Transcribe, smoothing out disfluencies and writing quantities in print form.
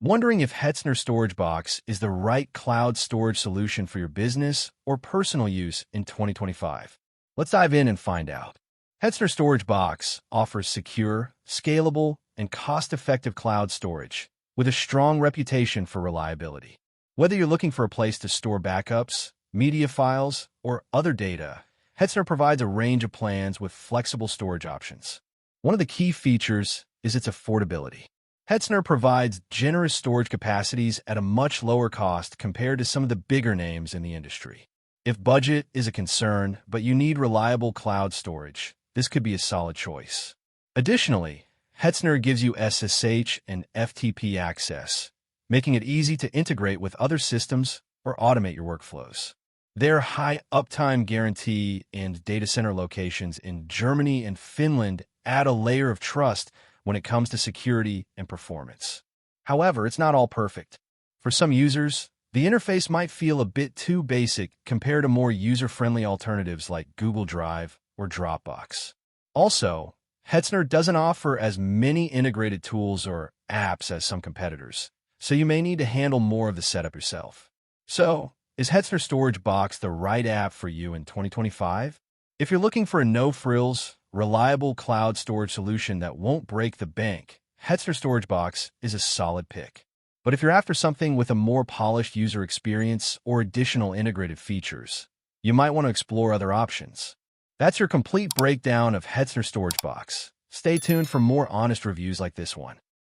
Wondering if Hetzner Storage Box is the right cloud storage solution for your business or personal use in 2025? Let's dive in and find out. Hetzner Storage Box offers secure, scalable, and cost-effective cloud storage with a strong reputation for reliability. Whether you're looking for a place to store backups, media files, or other data, Hetzner provides a range of plans with flexible storage options. One of the key features is its affordability. Hetzner provides generous storage capacities at a much lower cost compared to some of the bigger names in the industry. If budget is a concern, but you need reliable cloud storage, this could be a solid choice. Additionally, Hetzner gives you SSH and FTP access, making it easy to integrate with other systems or automate your workflows. Their high uptime guarantee and data center locations in Germany and Finland add a layer of trust when it comes to security and performance. However, it's not all perfect. For some users, the interface might feel a bit too basic compared to more user-friendly alternatives like Google Drive or Dropbox. Also, Hetzner doesn't offer as many integrated tools or apps as some competitors, so you may need to handle more of the setup yourself. So, is Hetzner Storage Box the right app for you in 2025? If you're looking for a no-frills, reliable cloud storage solution that won't break the bank, Hetzner Storage Box is a solid pick. But if you're after something with a more polished user experience or additional integrated features, you might want to explore other options. That's your complete breakdown of Hetzner Storage Box. Stay tuned for more honest reviews like this one.